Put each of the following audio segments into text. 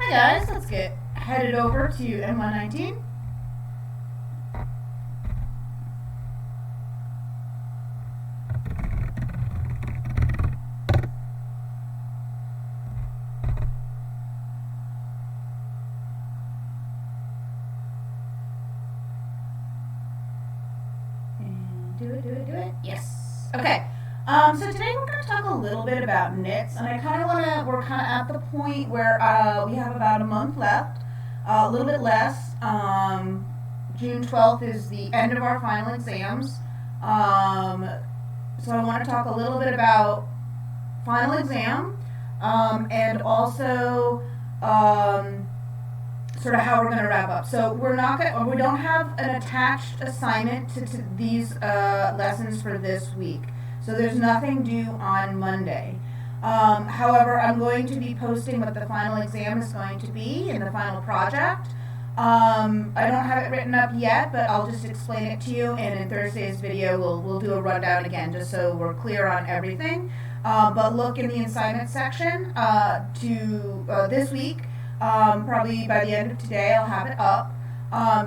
Hi guys, let's get headed over to M119. And do it. Yes. Okay. So today we're going to talk a little bit about knits, and we're kind of at the point where we have about a month left, a little bit less. June 12th is the end of our final exams. So I want to talk a little bit about final exam, and also sort of how we're going to wrap up. So we don't have an attached assignment to these lessons for this week. So there's nothing due on Monday. However, I'm going to be posting what the final exam is going to be in the final project. I don't have it written up yet, but I'll just explain it to you, and in Thursday's video we'll do a rundown again just so we're clear on everything. But look in the assignment section to this week. Probably by the end of today I'll have it up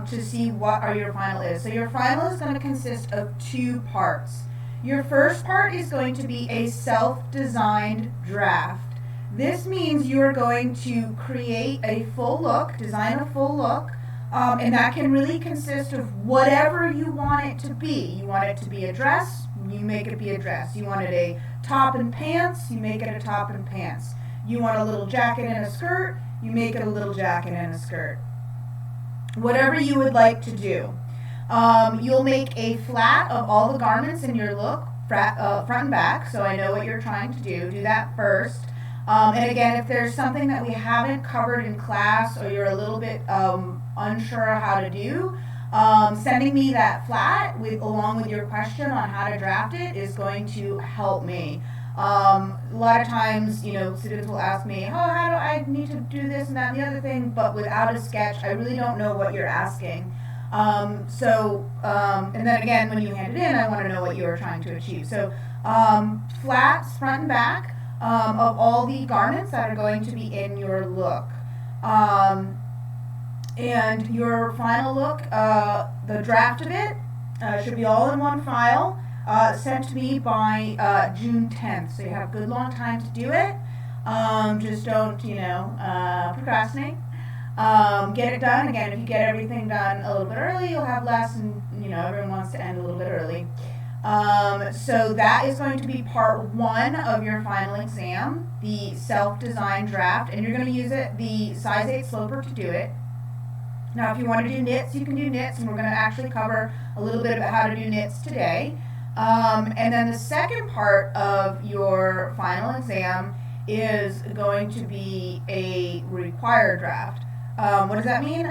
to see what your final is. So your final is going to consist of two parts. Your first part is going to be a self-designed draft. This means you are going to create a full look, design a full look, and that can really consist of whatever you want it to be. You want it to be a dress, you make it be a dress. You want it a top and pants, you make it a top and pants. You want a little jacket and a skirt, you make it a little jacket and a skirt. Whatever you would like to do. You'll make a flat of all the garments in your look, front and back, so I know what you're trying to do. Do that first. And again, if there's something that we haven't covered in class or you're a little bit unsure how to do, sending me that flat along with your question on how to draft it is going to help me. A lot of times, students will ask me, how do I need to do this and that and the other thing, but without a sketch, I really don't know what you're asking. And then again, when you hand it in, I want to know what you're trying to achieve. So, flats, front and back, of all the garments that are going to be in your look. And your final look, the draft of it, should be all in one file, sent to me by June 10th. So you have a good long time to do it. Just don't, procrastinate. Get it done. Again, if you get everything done a little bit early, you'll have less, and everyone wants to end a little bit early. So that is going to be part one of your final exam, the self-designed draft, and you're going to use the size 8 sloper to do it. Now, if you want to do knits, you can do knits, and we're going to actually cover a little bit about how to do knits today. And then the second part of your final exam is going to be a required draft. What does that mean?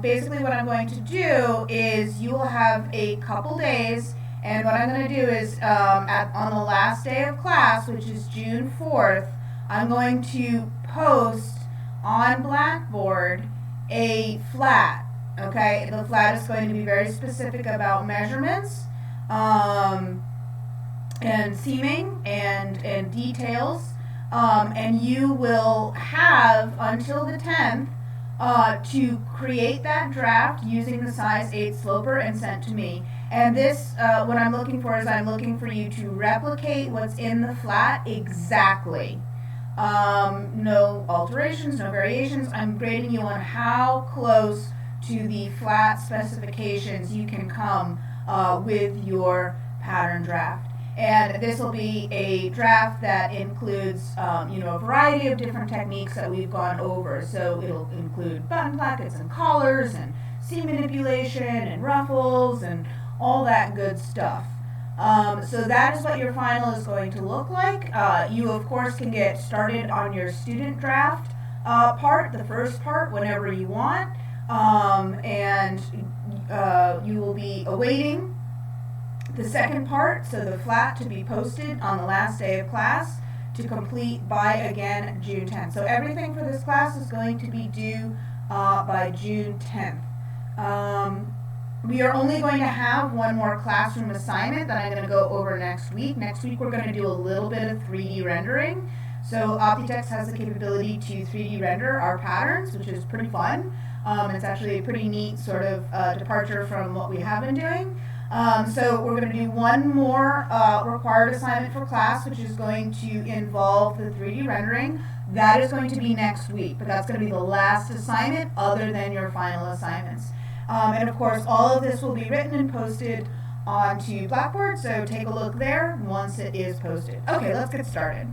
Basically what I'm going to do is you will have a couple days, and what I'm going to do is on the last day of class, which is June 4th, I'm going to post on Blackboard a flat. Okay, the flat is going to be very specific about measurements and seaming and details, and you will have until the 10th to create that draft using the size 8 sloper and sent to me. And this, what I'm looking for is I'm looking for you to replicate what's in the flat exactly. No alterations, no variations. I'm grading you on how close to the flat specifications you can come with your pattern draft. And this will be a draft that includes, a variety of different techniques that we've gone over. So it'll include button plackets and collars and seam manipulation and ruffles and all that good stuff. So that is what your final is going to look like. You, of course, can get started on your student draft part, the first part, whenever you want. And you will be awaiting the second part, so the flat, to be posted on the last day of class to complete by, again, June 10th. So everything for this class is going to be due by June 10th. We are only going to have one more classroom assignment that I'm going to go over next week. Next week we're going to do a little bit of 3D rendering. So Optitext has the capability to 3D render our patterns, which is pretty fun. It's actually a pretty neat sort of departure from what we have been doing. So we're going to do one more required assignment for class, which is going to involve the 3D rendering. That is going to be next week, but that's going to be the last assignment other than your final assignments. And of course, all of this will be written and posted onto Blackboard, so take a look there once it is posted. Okay, let's get started.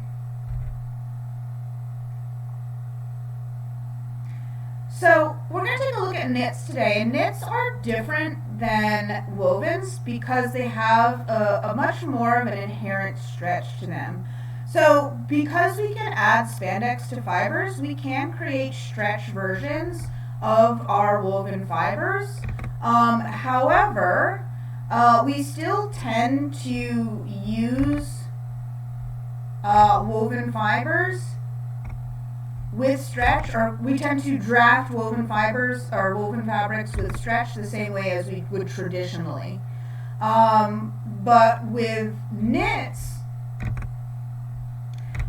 So we're going to take a look at knits today, and knits are different than wovens because they have a much more of an inherent stretch to them. So because we can add spandex to fibers, we can create stretch versions of our woven fibers. However, we still tend to use woven fibers with stretch, or we tend to draft woven fibers or woven fabrics with stretch the same way as we would traditionally. But with knits,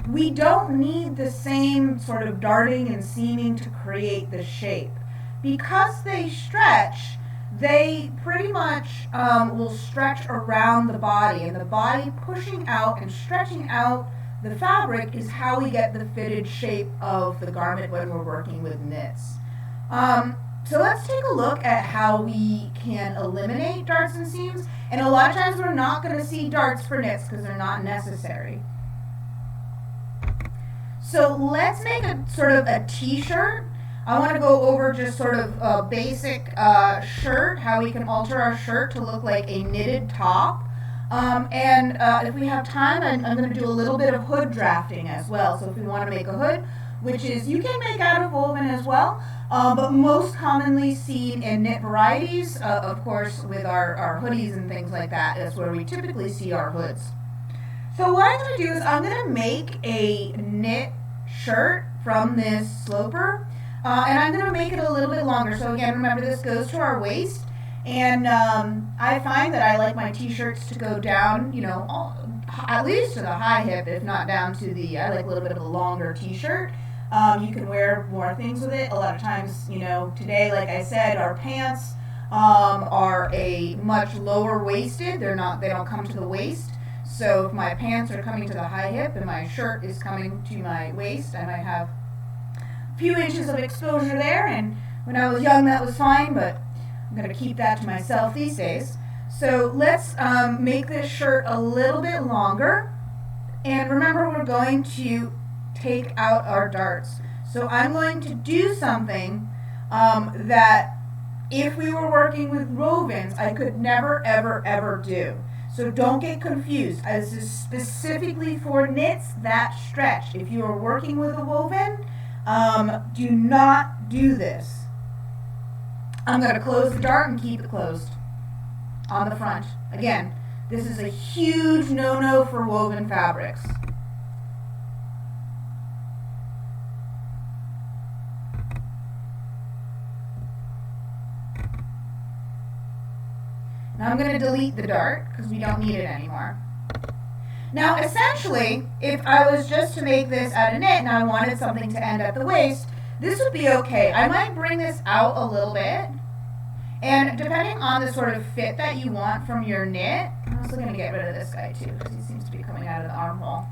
we don't need the same sort of darting and seaming to create the shape. Because they stretch, they pretty much will stretch around the body, and the body pushing out and stretching out the fabric is how we get the fitted shape of the garment when we're working with knits. So let's take a look at how we can eliminate darts and seams. And a lot of times we're not going to see darts for knits because they're not necessary. So let's make a sort of a t-shirt. I want to go over just sort of a basic shirt, how we can alter our shirt to look like a knitted top. And if we have time, I'm going to do a little bit of hood drafting as well. So if we want to make a hood, which is you can make out of woven as well, but most commonly seen in knit varieties, of course, with our hoodies and things like that, is where we typically see our hoods. So what I'm going to do is I'm going to make a knit shirt from this sloper, and I'm going to make it a little bit longer. So again, remember this goes to our waist. And I find that I like my t-shirts to go down, you know, at least to the high hip, if not down to the, I like a little bit of a longer t-shirt. You can wear more things with it. A lot of times, you know, today, like I said, our pants are a much lower waisted. They don't come to the waist. So if my pants are coming to the high hip and my shirt is coming to my waist, I might have a few inches of exposure there. And when I was young, that was fine, but I'm going to keep that to myself these days. So let's make this shirt a little bit longer. And remember, we're going to take out our darts. So I'm going to do something that if we were working with wovens, I could never, ever, ever do. So don't get confused. This is specifically for knits that stretch. If you are working with a woven, do not do this. I'm going to close the dart and keep it closed on the front. Again, this is a huge no-no for woven fabrics. Now I'm going to delete the dart because we don't need it anymore. Now essentially, if I was just to make this out of knit and I wanted something to end at the waist, this would be okay. I might bring this out a little bit, and depending on the sort of fit that you want from your knit, I'm also going to get rid of this guy too because he seems to be coming out of the armhole.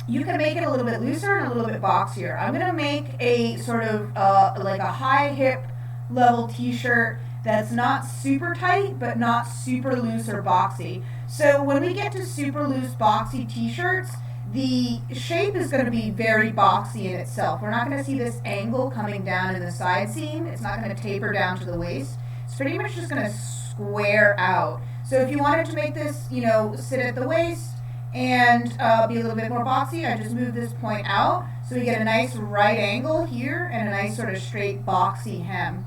You can make it a little bit looser and a little bit boxier. I'm going to make a sort of like a high hip level t-shirt that's not super tight but not super loose or boxy. So when we get to super loose boxy t-shirts, the shape is going to be very boxy in itself. We're not going to see this angle coming down in the side seam. It's not going to taper down to the waist. It's pretty much just going to square out. So if you wanted to make this, you know, sit at the waist and be a little bit more boxy, I just move this point out so we get a nice right angle here and a nice sort of straight boxy hem.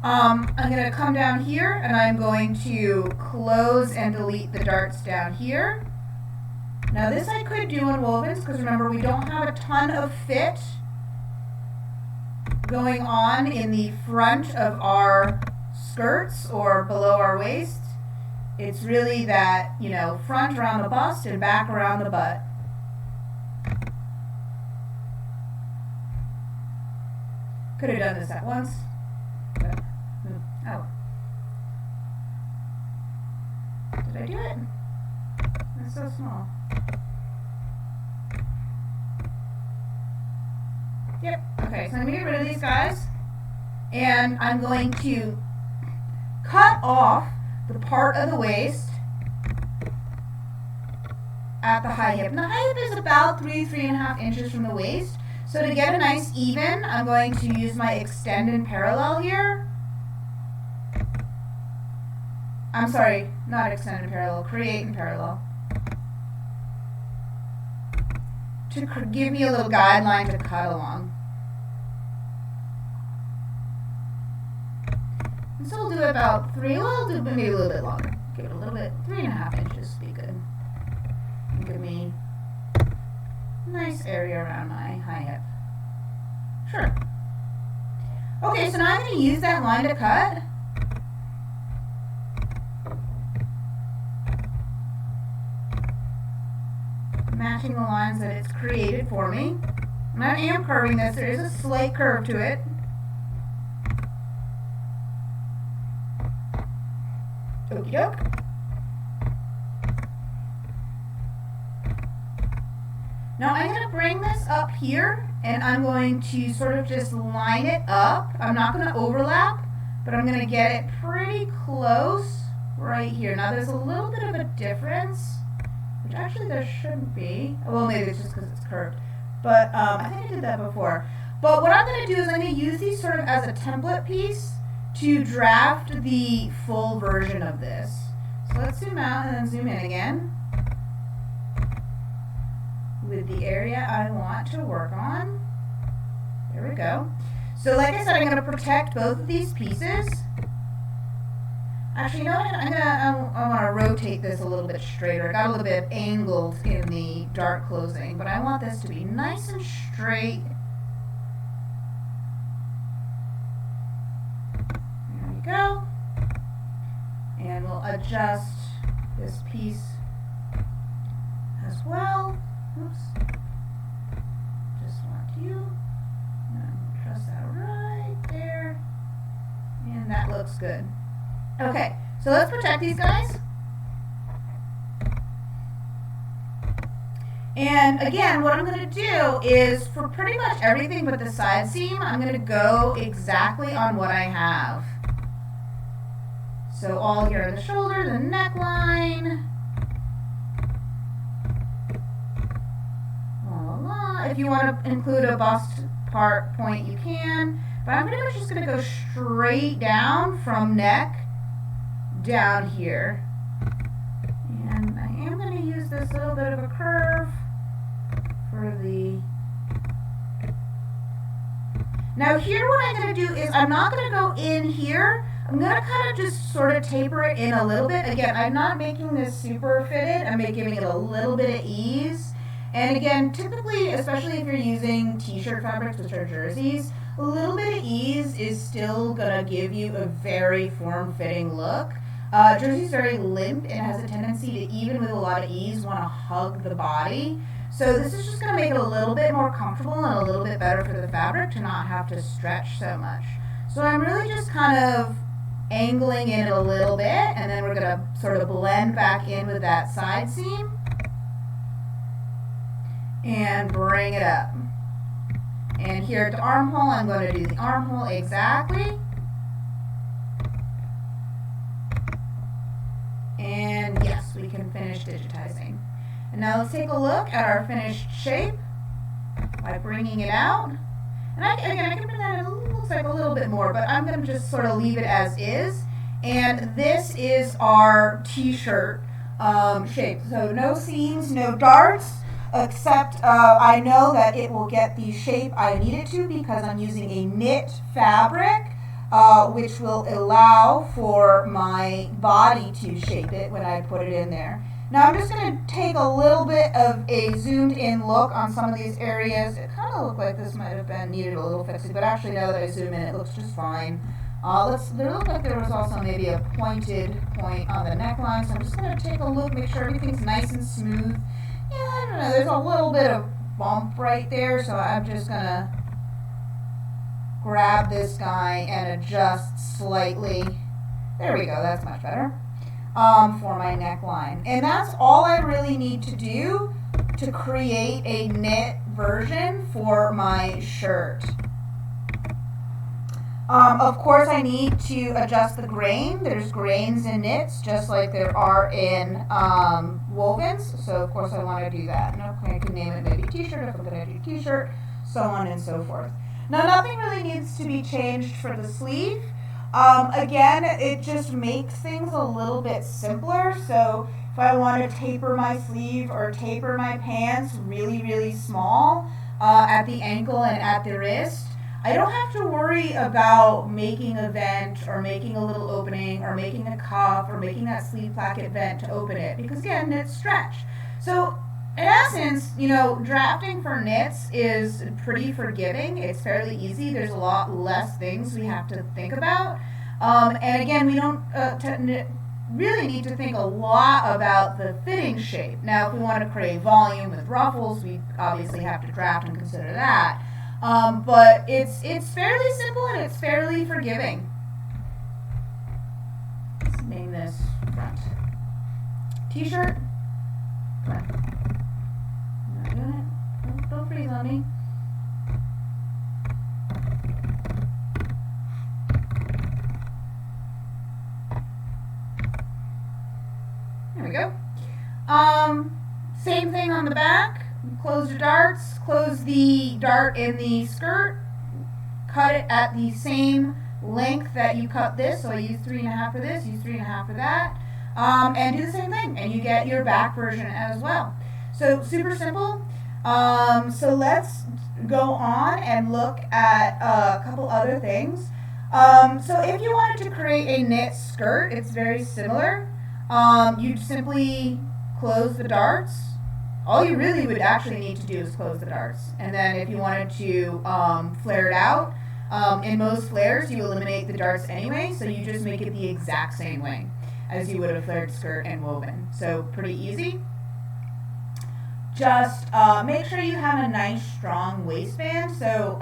I'm going to come down here and I'm going to close and delete the darts down here. Now this I could do in wovens because remember we don't have a ton of fit going on in the front of our skirts or below our waist. It's really that, you know, front around the bust and back around the butt. Could have done this at once. But, oh. Did I do it? It's so small. Yep. Okay, so I'm going to get rid of these guys. And I'm going to cut off the part of the waist at the high hip. And the high hip is about 3.5 inches from the waist. So to get a nice even, I'm going to use my extend and parallel here. I'm sorry, not extend and parallel, create and parallel. To give me a little guideline to cut along. And so we'll do about we'll do maybe a little bit longer. Give it a little bit, 3.5 inches would be good. And give me a nice area around my high hip. Sure. Okay, so now I'm going to use that line to cut. Matching the lines that it's created for me. And I am curving this. There is a slight curve to it. Okie doke. Now I'm going to bring this up here and I'm going to sort of just line it up. I'm not going to overlap, but I'm going to get it pretty close right here. Now there's a little bit of a difference, which actually there shouldn't be. Well, maybe it's just because it's curved. But I think I did that before. But what I'm going to do is I'm going to use these sort of as a template piece to draft the full version of this. So let's zoom out and then zoom in again with the area I want to work on. There we go. So like I said, I'm going to protect both of these pieces. Actually, you know what? I want to rotate this a little bit straighter. It got a little bit angled in the dark closing, but I want this to be nice and straight. There we go. And we'll adjust this piece as well. Oops. Just want you. Trust that right there. And that looks good. Okay, so let's protect these guys. And again, what I'm going to do is for pretty much everything but the side seam, I'm going to go exactly on what I have. So all here on the shoulder, the neckline. If you want to include a bust part point, you can. But I'm pretty much just going to go straight down from neck down here. And I am going to use this little bit of a curve for the... Now here what I'm going to do is I'm not going to go in here. I'm going to kind of just sort of taper it in a little bit. Again, I'm not making this super fitted. I'm giving it a little bit of ease. And again, typically, especially if you're using t-shirt fabrics, which are jerseys, a little bit of ease is still going to give you a very form-fitting look. Jersey's very limp and has a tendency to, even with a lot of ease, want to hug the body. So this is just going to make it a little bit more comfortable and a little bit better for the fabric to not have to stretch so much. So I'm really just kind of angling in it a little bit, and then we're going to sort of blend back in with that side seam. And bring it up. And here at the armhole, I'm going to do the armhole exactly. And yes, we can finish digitizing. And now let's take a look at our finished shape by bringing it out. And I can bring that in, it looks like a little bit more, but I'm going to just sort of leave it as is. And this is our t-shirt shape. So no seams, no darts. Except I know that it will get the shape I need it to because I'm using a knit fabric, which will allow for my body to shape it when I put it in there. Now I'm just going to take a little bit of a zoomed in look on some of these areas. It kind of looked like this might have been needed a little fixing, but actually now that I zoom in, it looks just fine. There looked like there was also maybe a pointed point on the neckline, so I'm just going to take a look, make sure everything's nice and smooth. Yeah, I don't know, there's a little bit of bump right there, so I'm just going to, I'm grab this guy and adjust slightly. There we go, that's much better. For my neckline. And that's all I really need to do to create a knit version for my shirt. Of course, I need to adjust the grain. There's grains in knits, just like there are in wovens. So, of course, I want to do that. And okay, I can name it maybe t-shirt if I'm going to do t-shirt, so on and so forth. Now, nothing really needs to be changed for the sleeve. Again, it just makes things a little bit simpler. So, if I want to taper my sleeve or taper my pants really, really small at the ankle and at the wrist, I don't have to worry about making a vent or making a little opening or making a cuff or making that sleeve placket vent to open it, because again, it's stretch. So in essence, you know, drafting for knits is pretty forgiving. It's fairly easy. There's a lot less things we have to think about. And again, we don't really need to think a lot about the fitting shape. Now, if we want to create volume with ruffles, we obviously have to draft and consider that. But it's fairly simple and it's fairly forgiving. Let's name this front. T-shirt. Front. Not doing it. Don't freeze on me. There we go. Same thing on the back. Close your darts, close the dart in the skirt, cut it at the same length that you cut this, so I use 3.5 for this, use 3.5 for that, and do the same thing, and you get your back version as well. So super simple. So let's go on and look at a couple other things. So if you wanted to create a knit skirt, it's very similar. You'd simply close the darts. All you really would actually need to do is close the darts. And then if you wanted to flare it out, in most flares you eliminate the darts anyway, so you just make it the exact same way as you would a flared skirt and woven. So pretty easy. Just make sure you have a nice strong waistband. So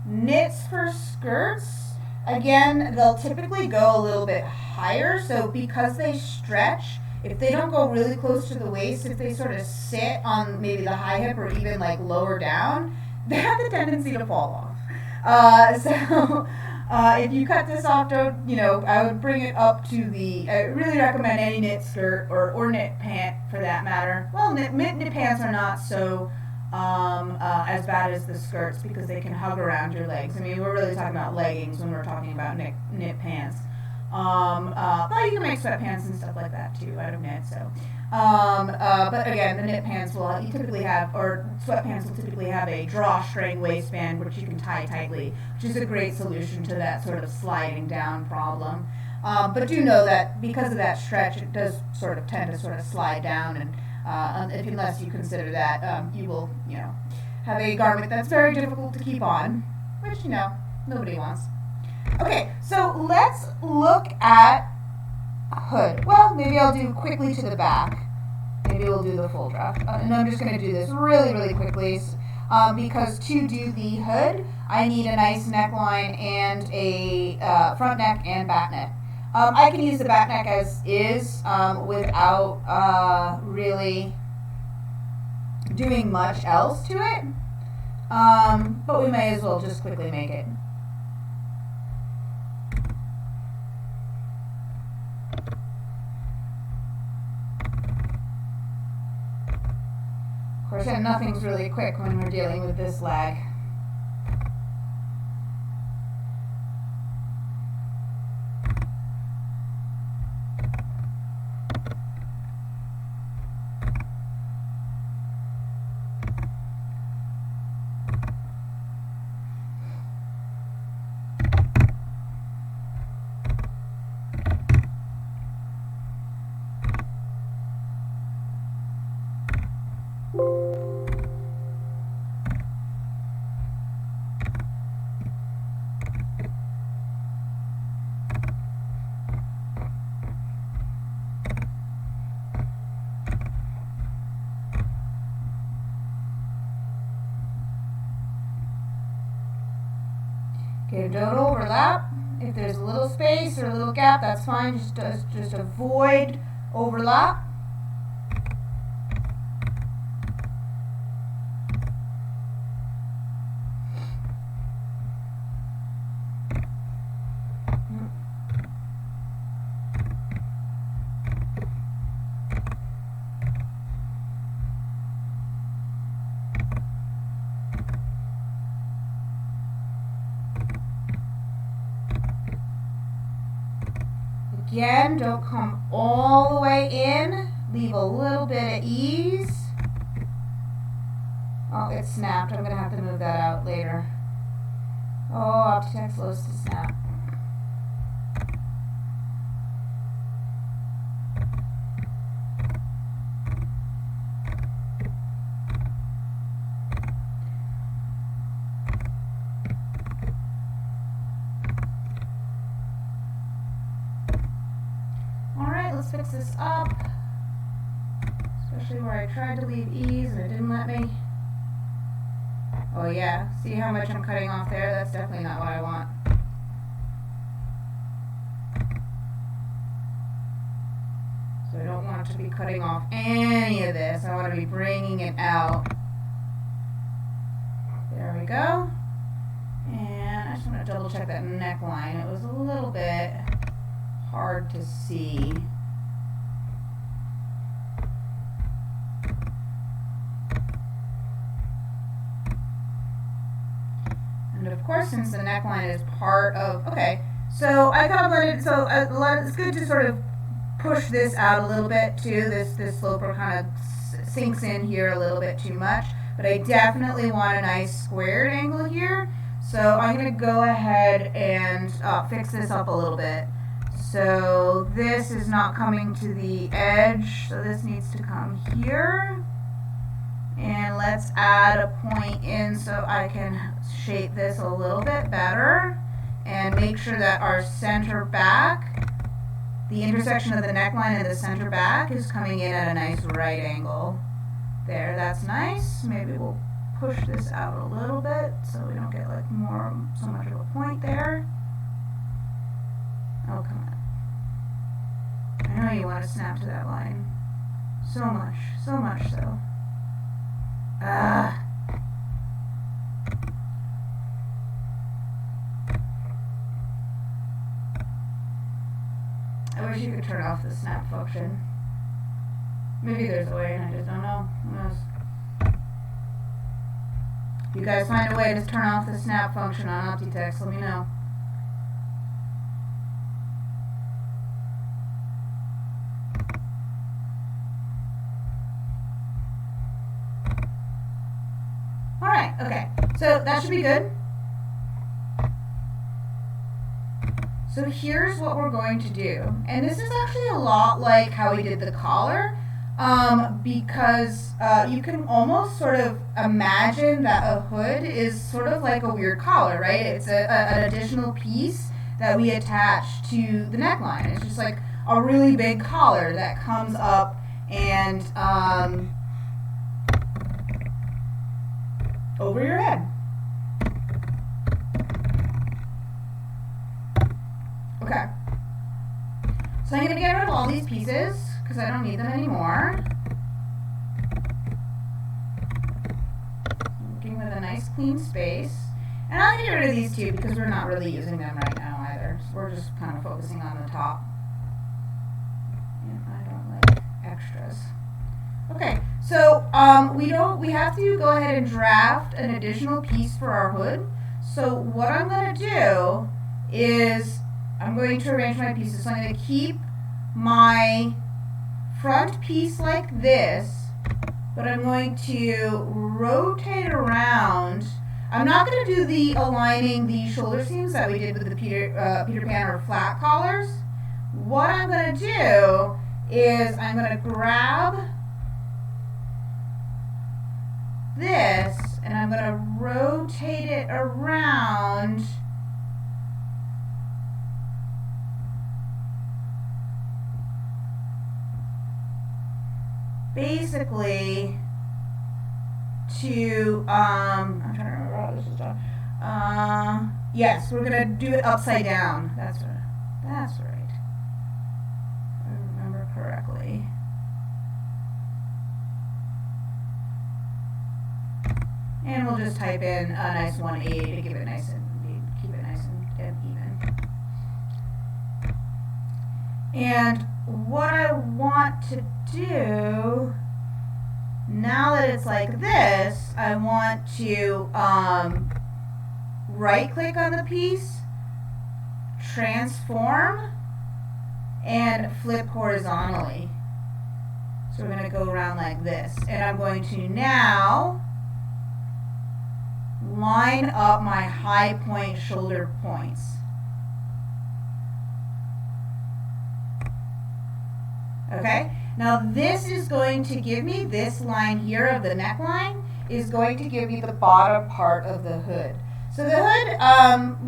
knits for skirts, again, they'll typically go a little bit higher. So because they stretch, if they don't go really close to the waist, if they sort of sit on maybe the high hip or even like lower down, they have the tendency to fall off. So if you cut this off, don't, you know, I would bring it up to the, I really recommend any knit skirt or knit pant for that matter. Well, knit pants are not so as bad as the skirts because they can hug around your legs. I mean, we're really talking about leggings when we're talking about knit pants. But you can make sweatpants and stuff like that too out of knit. So, but again, the knit pants will typically have, or sweatpants will typically have a drawstring waistband which you can tie tightly, which is a great solution to that sort of sliding down problem. But do know that because of that stretch, it does sort of tend to sort of slide down, and unless you consider that, you will, you know, have a garment that's very difficult to keep on, which, you know, nobody wants. Okay, so let's look at hood. Well, maybe I'll do quickly to the back. Maybe we'll do the full draft. And I'm just going to do this really, really quickly because to do the hood, I need a nice neckline and a front neck and back neck. I can use the back neck as is without really doing much else to it, but we may as well just quickly make it. Of course, nothing's really quick when we're dealing with this lag. Okay, don't overlap. If there's a little space or a little gap, that's fine. Just avoid overlap. Again, don't come all the way in. Leave a little bit of ease. Oh, it snapped. I'm going to have to move that out later. Oh, Optitex loves to snap. Let's fix this up, especially where I tried to leave ease and it didn't let me. Oh yeah, see how much I'm cutting off there? That's definitely not what I want. So I don't want to be cutting off any of this. I want to be bringing it out. There we go. And I just want to double check that neckline. It was a little bit hard to see. And of course, since the neckline is part of, okay, so I kind of let it, so it's good to sort of push this out a little bit too. This sloper kind of sinks in here a little bit too much, but I definitely want a nice squared angle here. So I'm going to go ahead and fix this up a little bit. So this is not coming to the edge, so this needs to come here. And let's add a point in so I can shape this a little bit better and make sure that our center back, the intersection of the neckline and the center back, is coming in at a nice right angle. There, that's nice. Maybe we'll push this out a little bit so we don't get like so much of a point there. Oh, come on. I know you want to snap to that line. So much so. I wish you could turn off the snap function. Maybe there's a way and I just don't know. Who knows? If you guys find a way to turn off the snap function on Optitex, let me know. Alright, okay. So that should be good. So here's what we're going to do. And this is actually a lot like how we did the collar. Because you can almost sort of imagine that a hood is sort of like a weird collar, right? It's an additional piece that we attach to the neckline. It's just like a really big collar that comes up and over your head. Okay. So I'm going to get rid of all these pieces because I don't need them anymore. Looking with a nice clean space. And I'm going to get rid of these two because we're not really using them right now either. So we're just kind of focusing on the top. And I don't like extras. Okay, so we have to go ahead and draft an additional piece for our hood. So what I'm going to do is I'm going to arrange my pieces. So I'm going to keep my front piece like this, but I'm going to rotate it around. I'm not going to do the aligning the shoulder seams that we did with the Peter Pan or flat collars. What I'm going to do is I'm going to grab this and I'm going to rotate it around basically to I'm trying to remember how this is done. Yes, we're gonna do it upside down. That's right. If I remember correctly. And we'll just type in a nice 180 to give it nice and keep it nice and even. And what I want to do, now that it's like this, I want to right click on the piece, transform, and flip horizontally. So we're going to go around like this. And I'm going to now line up my high point shoulder points. Okay, now this is going to give me, this line here of the neckline is going to give me the bottom part of the hood. So the hood,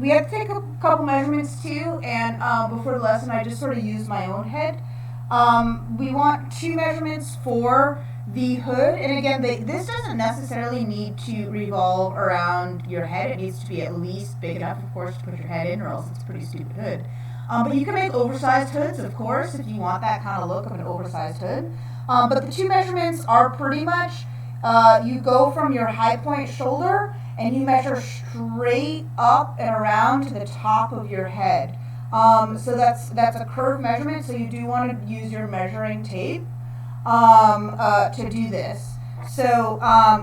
we have to take a couple measurements too, and before the lesson I just sort of used my own head. We want 2 measurements for the hood, and again, this doesn't necessarily need to revolve around your head. It needs to be at least big enough, of course, to put your head in, or else it's a pretty stupid hood. But you can make oversized hoods, of course, if you want that kind of look of an oversized hood. But the 2 measurements are pretty much, you go from your high point shoulder and you measure straight up and around to the top of your head. So that's a curved measurement, so you do want to use your measuring tape to do this. So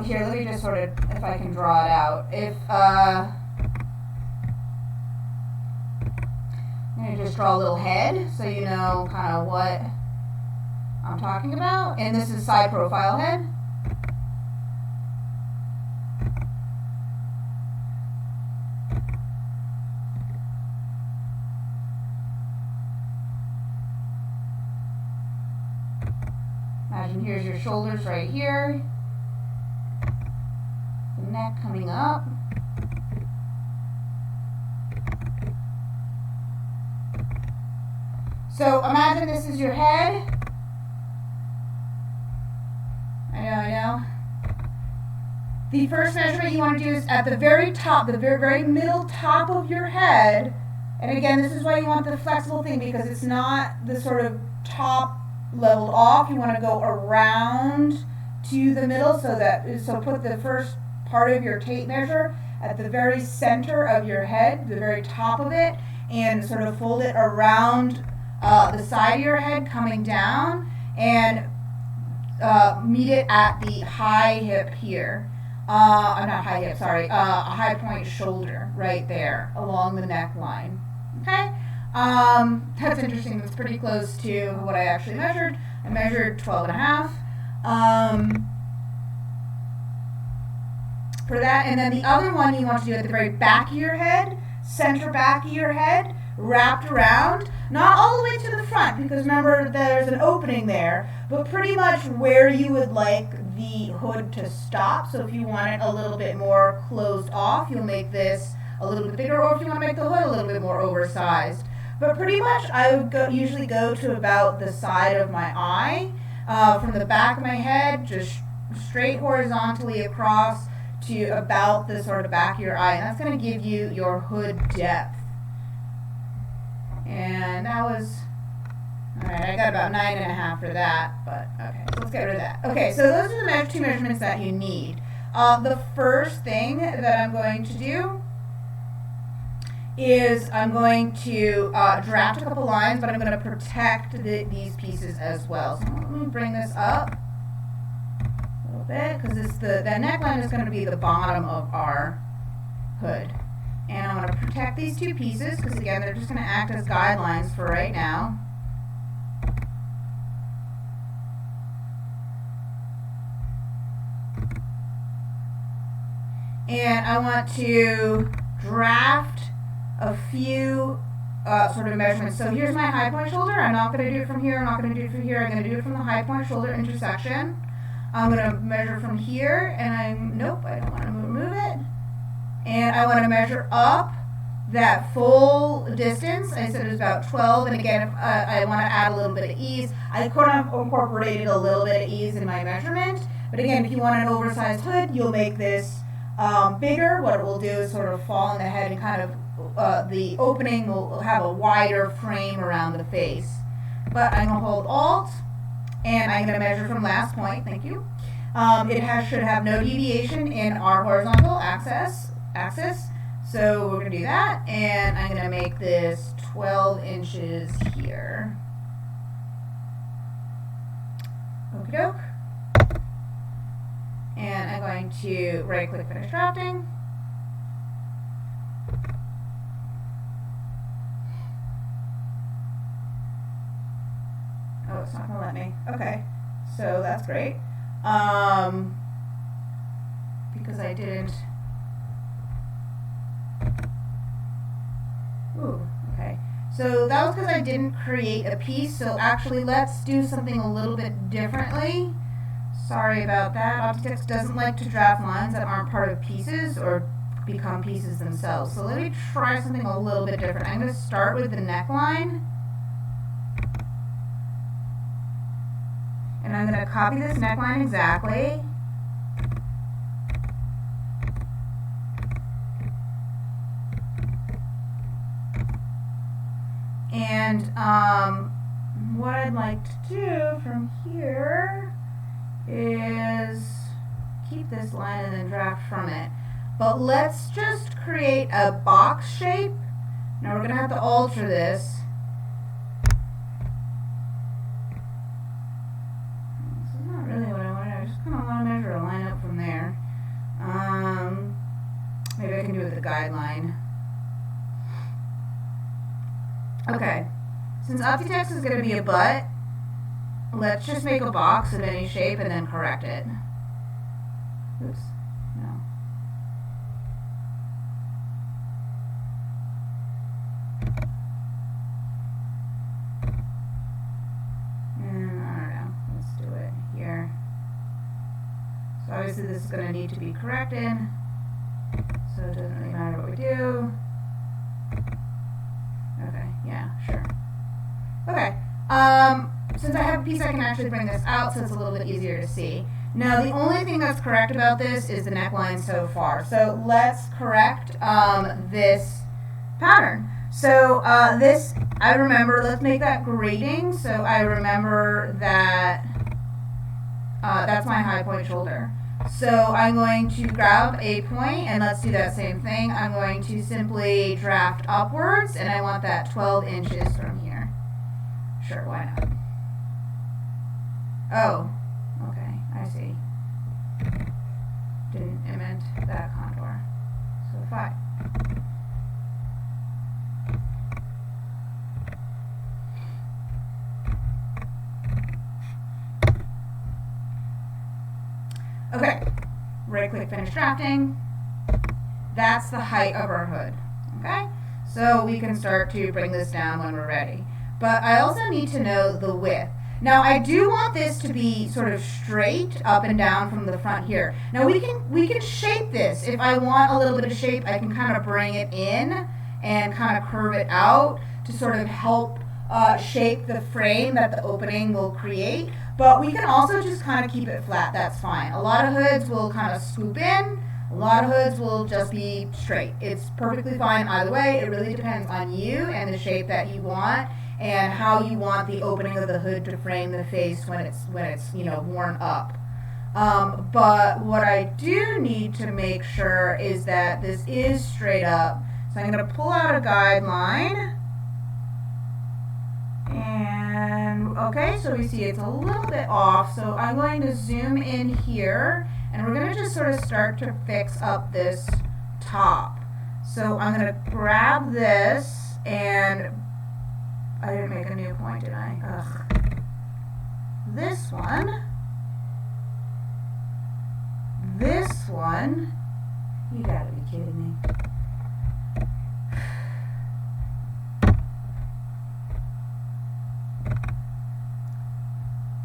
here, let me just sort of, if I can draw it out. If I'm going to just draw a little head so you know kind of what I'm talking about. And this is side profile head. Imagine here's your shoulders right here. The neck coming up. So imagine this is your head. I know. The first measurement you want to do is at the very top, the very middle top of your head. And again, this is why you want the flexible thing, because it's not the sort of top leveled off. You want to go around to the middle, so put the first part of your tape measure at the very center of your head, the very top of it, and sort of fold it around the side of your head coming down, and meet it at the high hip here. Not high hip, sorry, a high point shoulder right there along the neckline. Okay? That's interesting. That's pretty close to what I actually measured. I measured 12.5 for that. And then the other one you want to do at the very back of your head, center back of your head, wrapped around, not all the way to the front, because remember there's an opening there, but pretty much where you would like the hood to stop. So if you want it a little bit more closed off, you'll make this a little bit bigger, or if you want to make the hood a little bit more oversized. But pretty much I would usually go to about the side of my eye, from the back of my head, just straight horizontally across to about the sort of back of your eye, and that's going to give you your hood depth. And that was, alright, I got about 9.5 for that, but okay, so let's get rid of that. Okay, so those are the 2 measurements that you need. The first thing that I'm going to do is I'm going to draft a couple lines, but I'm going to protect these pieces as well. So let me bring this up a little bit, because the neckline is going to be the bottom of our hood. And I want to protect these 2 pieces, because again, they're just going to act as guidelines for right now. And I want to draft a few sort of measurements. So here's my high point shoulder. I'm not going to do it from here. I'm not going to do it from here. I'm going to do it from the high point shoulder intersection. I'm going to measure from here, and nope, I don't want to move it. And I want to measure up that full distance. I said it was about 12, and again, if I want to add a little bit of ease, I could have incorporated a little bit of ease in my measurement. But again, if you want an oversized hood, you'll make this bigger, what it will do is sort of fall on the head and kind of the opening will have a wider frame around the face. But I'm going to hold Alt, and I'm going to measure from last point. Thank you. It should have no deviation in our horizontal axis. So we're going to do that, and I'm going to make this 12 inches here. Okie doke. And I'm going to right click finish drafting. Oh, it's not going to let me. Okay, so that's great. Because I didn't. Ooh, okay. So that was because I didn't create a piece. So actually, let's do something a little bit differently. Sorry about that. Optitext doesn't like to draft lines that aren't part of pieces or become pieces themselves. So let me try something a little bit different. I'm going to start with the neckline. And I'm going to copy this neckline exactly. And what I'd like to do from here is keep this line and then draft from it. But let's just create a box shape. Now we're going to have to alter this. This is not really what I wanted. I just kind of want to measure a line up from there. Maybe I can do it with a guideline. Okay, since Optitext is going to be a butt, let's just make a box of any shape and then correct it. Oops, no. And I don't know, let's do it here. So obviously this is going to need to be corrected, so it doesn't really matter what we do. Okay, yeah, sure. Okay, since I have a piece, I can actually bring this out so it's a little bit easier to see. Now, the only thing that's correct about this is the neckline so far. So let's correct this pattern. So this, I remember, let's make that grading. So I remember that that's my high point shoulder. So I'm going to grab a point, and let's do that same thing. I'm going to simply draft upwards, and I want that 12 inches from here. Sure, why not? Oh, okay, I see. Didn't invent that contour. So fine. Okay, right click finish drafting. That's the height of our hood, okay? So we can start to bring this down when we're ready. But I also need to know the width. Now I do want this to be sort of straight up and down from the front here. Now we can shape this. If I want a little bit of shape, I can kind of bring it in and kind of curve it out to sort of help shape the frame that the opening will create. But we can also just kind of keep it flat. That's fine. A lot of hoods will kind of swoop in. A lot of hoods will just be straight. It's perfectly fine either way. It really depends on you and the shape that you want and how you want the opening of the hood to frame the face when it's worn up. But what I do need to make sure is that this is straight up. So I'm going to pull out a guideline. And okay, so we see it's a little bit off. So I'm going to zoom in here, and we're going to just sort of start to fix up this top. So I'm going to grab this, and I didn't make a new point, did I? Ugh. This one. This one. You gotta be kidding me.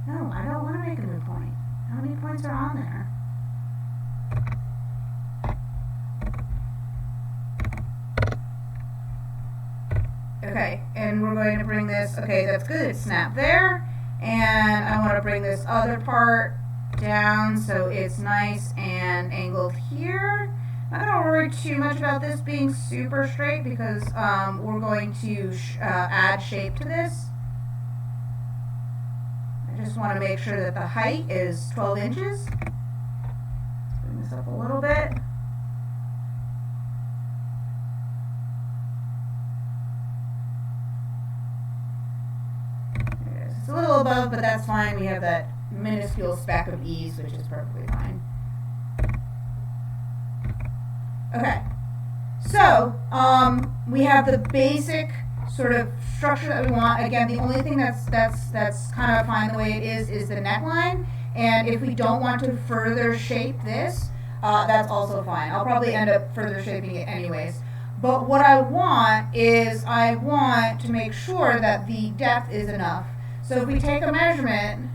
No, I don't want to make a new point. How many points are on there? Okay, and we're going to bring this, okay, that's good, snap there. And I want to bring this other part down so it's nice and angled here. I'm not going to worry too much about this being super straight because we're going to add shape to this. I just want to make sure that the height is 12 inches. Let's bring this up a little bit. There it is. It's a little above, but that's fine. We have that minuscule speck of ease, which is perfectly fine. Okay, so we have the basic sort of structure that we want. Again, the only thing that's kind of fine the way it is the neckline. And if we don't want to further shape this, that's also fine. I'll probably end up further shaping it anyways. But what I want is I want to make sure that the depth is enough. So if we take a measurement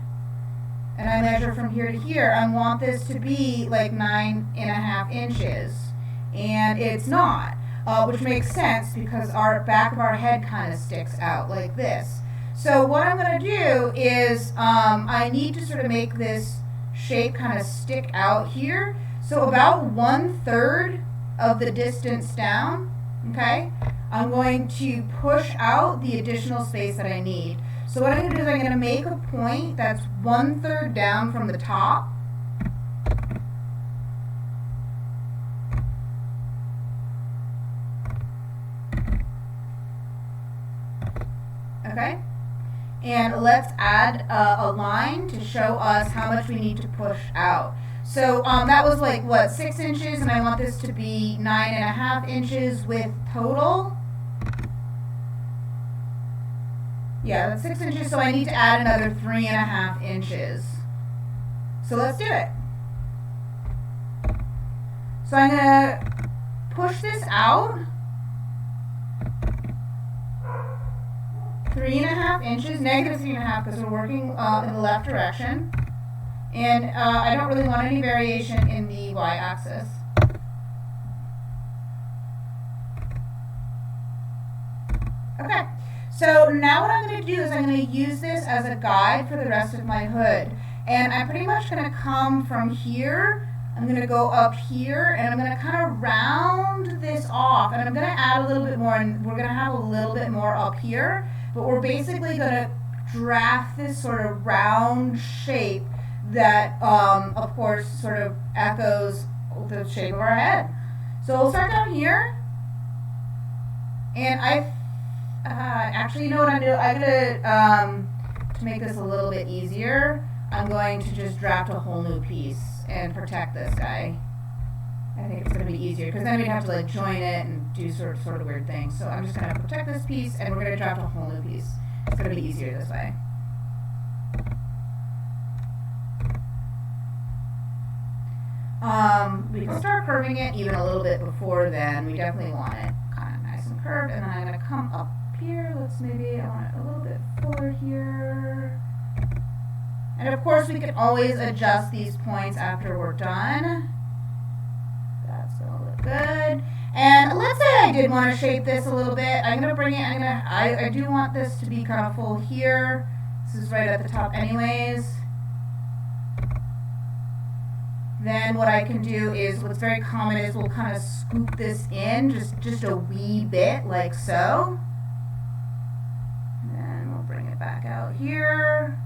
and I measure from here to here, I want this to be like 9.5 inches. And it's not, which makes sense because our back of our head kind of sticks out like this. So what I'm going to do is I need to sort of make this shape kind of stick out here. So about 1/3 of the distance down, okay, I'm going to push out the additional space that I need. So what I'm going to do is I'm going to make a point that's 1/3 down from the top. Okay, and let's add a line to show us how much we need to push out. So that was like, what, 6 inches, and I want this to be 9.5 inches with total. Yeah, that's 6 inches, so I need to add another 3.5 inches. So let's do it. So I'm gonna push this out 3.5 inches, negative 3.5 because we're working in the left direction. And I don't really want any variation in the y-axis. Okay, so now what I'm going to do is I'm going to use this as a guide for the rest of my hood. And I'm pretty much going to come from here. I'm going to go up here, and I'm going to kind of round this off. And I'm going to add a little bit more, and we're going to have a little bit more up here. But we're basically going to draft this sort of round shape that, of course, sort of echoes the shape of our head. So we'll start down here. And actually, you know what I'm doing? I'm going to make this a little bit easier, I'm going to just draft a whole new piece and protect this guy. I think it's going to be easier because then we'd have to like join it and do sort of weird things. So I'm just going to protect this piece and we're going to draft a whole new piece. It's going to be easier this way. We can start curving it even a little bit before then. We definitely want it kind of nice and curved. And then I'm going to come up here. I want it a little bit fuller here. And of course we can always adjust these points after we're done. That's going to look good. And let's say I did want to shape this a little bit. I'm going to bring it, I do want this to be kind of full here. This is right at the top anyways. Then what I can do is, what's very common is we'll kind of scoop this in just a wee bit like so. And then we'll bring it back out here.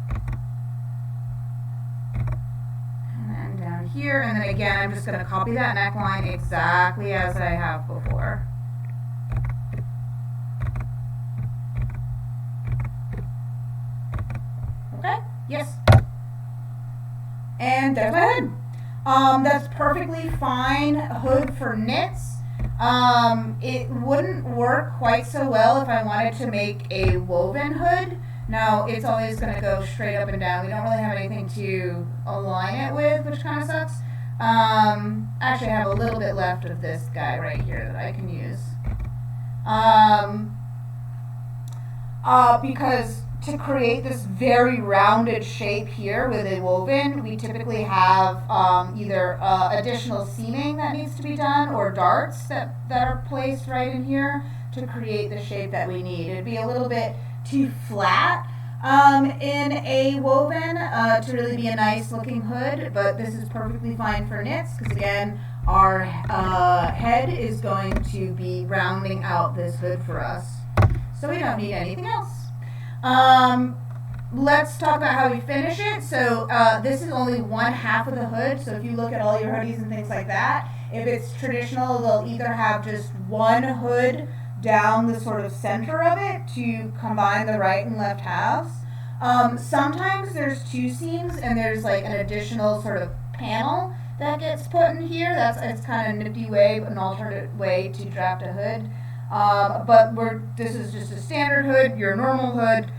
And then down here. And then again, I'm just going to copy that neckline exactly as I have before. Okay? Yes. And there's my hood. That's perfectly fine hood for knits. It wouldn't work quite so well if I wanted to make a woven hood. Now, it's always going to go straight up and down. We don't really have anything to align it with, which kind of sucks. Actually, I have a little bit left of this guy right here that I can use. Because to create this very rounded shape here with a woven, we typically have either additional seaming that needs to be done or darts that are placed right in here to create the shape that we need. It'd be a little bit too flat in a woven to really be a nice looking hood, but this is perfectly fine for knits because again, our head is going to be rounding out this hood for us. So we don't need anything else. Let's talk about how we finish it. So this is only one half of the hood. So if you look at all your hoodies and things like that, if it's traditional, they'll either have just one hood down the sort of center of it to combine the right and left halves. Sometimes there's two seams and there's like an additional sort of panel that gets put in here. It's kind of a nifty way, an alternate way to draft a hood. But this is just a standard hood, your normal hood.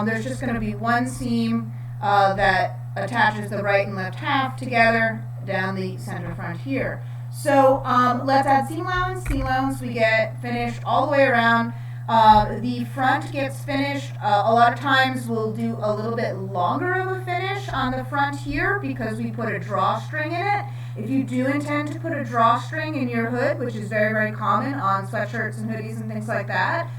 There's just going to be one seam that attaches the right and left half together down the center front here. So let's add seam allowance. Seam allowance we get finished all the way around. The front gets finished. A lot of times we'll do a little bit longer of a finish on the front here because we put a drawstring in it. If you do intend to put a drawstring in your hood, which is very, very common on sweatshirts and hoodies and things like that,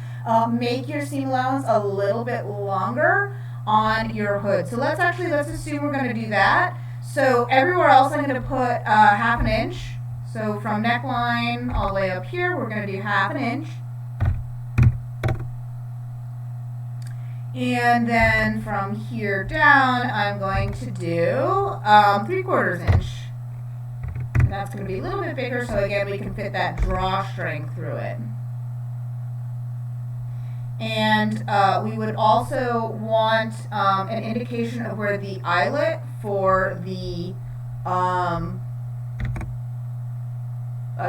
make your seam allowance a little bit longer on your hood. So let's assume we're going to do that. So everywhere else I'm going to put half an inch. So from neckline all the way up here, we're going to do half an inch. And then from here down, I'm going to do 3/4 inch. And that's going to be a little bit bigger, so again, we can fit that drawstring through it. And we would also want an indication of where the eyelet for the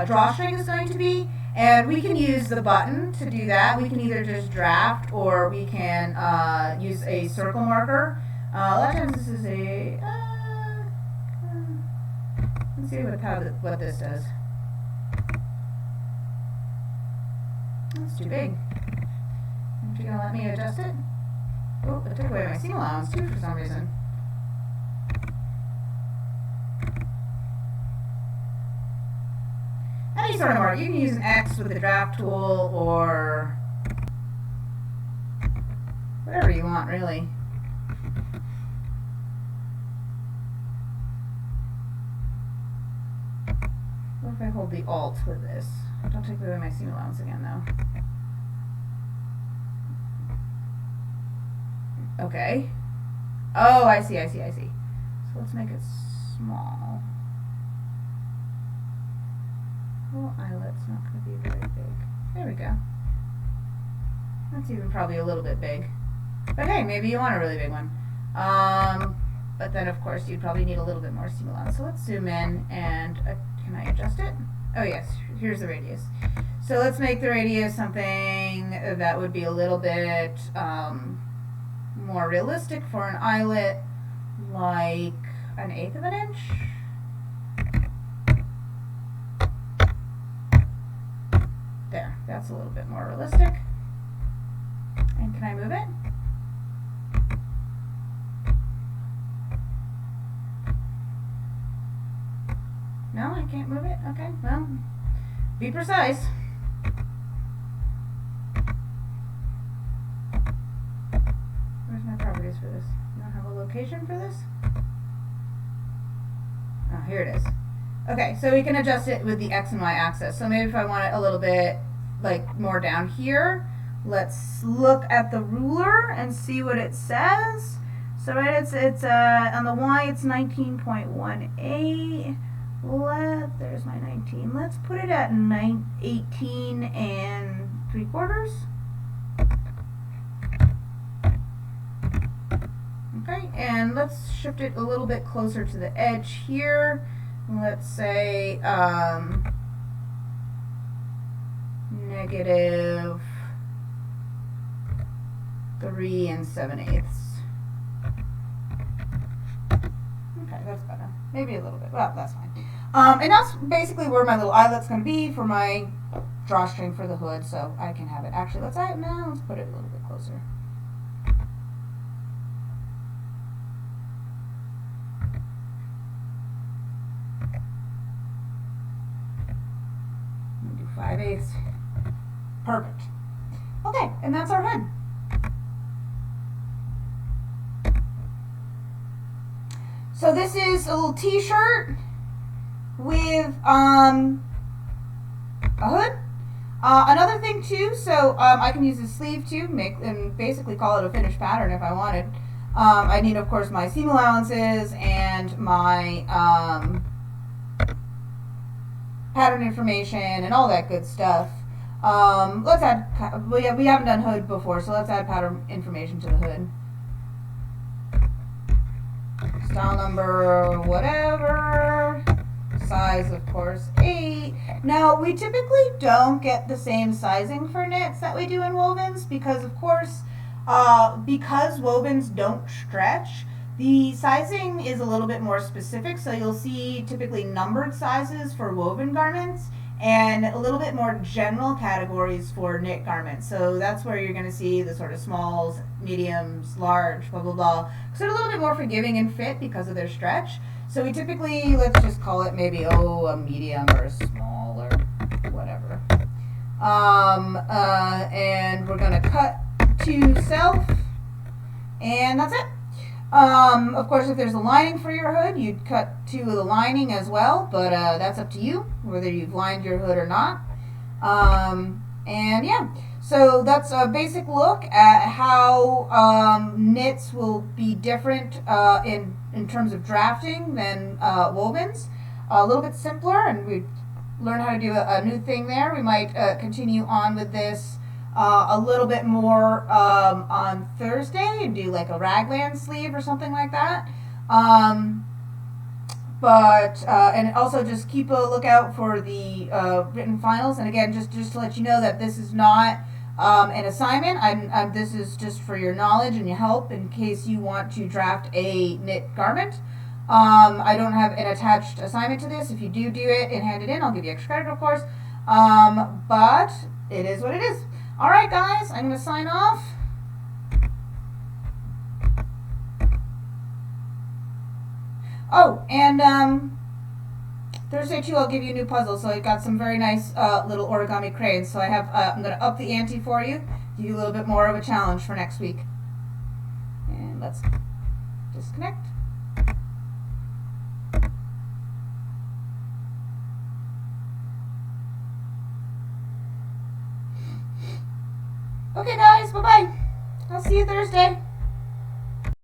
drawstring is going to be. And we can use the button to do that. We can either just draft or we can use a circle marker. A lot of times this is a, let's see what this does. That's too big. Aren't you gonna let me adjust it? Oh, it took away my seam allowance too for some reason. Any sort of mark. You can use an X with the draft tool or whatever you want, really. What if I hold the Alt with this? Don't take away my seam allowance again, though. Okay. Oh, I see. So let's make it small. Well, eyelet's not going to be very big. There we go. That's even probably a little bit big. But hey, maybe you want a really big one. But then, of course, you'd probably need a little bit more seam allowance. So let's zoom in and can I adjust it? Oh, yes. Here's the radius. So let's make the radius something that would be a little bit more realistic for an eyelet, like 1/8 of an inch. There, that's a little bit more realistic. And can I move it? No, I can't move it? Okay, well, be precise. Where's my properties for this? You don't have a location for this? Oh, here it is. Okay, so we can adjust it with the X and Y axis. So maybe if I want it a little bit like more down here, let's look at the ruler and see what it says. So right, it's on the Y it's 19.18. There's my 19. Let's put it at 18 3/4. Okay, and let's shift it a little bit closer to the edge here. Let's say -3 7/8. Okay, that's better. Maybe a little bit. Well, that's fine. And that's basically where my little eyelet's going to be for my drawstring for the hood, so I can have it. Actually, let's put it a little bit closer. Do 5/8. Perfect. Okay, and that's our hood. So this is a little t-shirt. with a hood. Another thing too, so I can use the sleeve too, make and basically call it a finished pattern if I wanted. I need, of course, my seam allowances and my pattern information and all that good stuff. Let's add, we haven't done hood before, so let's add pattern information to the hood. Style number, whatever. Size, of course, 8. Now, we typically don't get the same sizing for knits that we do in wovens because, of course, because wovens don't stretch, the sizing is a little bit more specific. So you'll see typically numbered sizes for woven garments and a little bit more general categories for knit garments. So that's where you're going to see the sort of smalls, mediums, large, blah, blah, blah. So they're a little bit more forgiving in fit because of their stretch. So we typically, let's just call it maybe, a medium or a small or whatever. And we're going to cut to self, and that's it. Of course, if there's a lining for your hood, you'd cut to the lining as well, but that's up to you, whether you've lined your hood or not. And yeah, so that's a basic look at how knits will be different in terms of drafting than wovens. A little bit simpler, and we learn how to do a new thing there. We might continue on with this a little bit more on Thursday and do like a raglan sleeve or something like that. And also just keep a lookout for the written finals. And again, just to let you know that this is not an assignment. This is just for your knowledge and your help in case you want to draft a knit garment. I don't have an attached assignment to this. If you do it and hand it in, I'll give you extra credit, of course. But it is what it is. All right, guys, I'm going to sign off. Oh, and Thursday too, I'll give you a new puzzle. So I got some very nice little origami cranes. So I have, I'm going to up the ante for you, give you a little bit more of a challenge for next week. And let's disconnect. Okay, guys, bye-bye. I'll see you Thursday.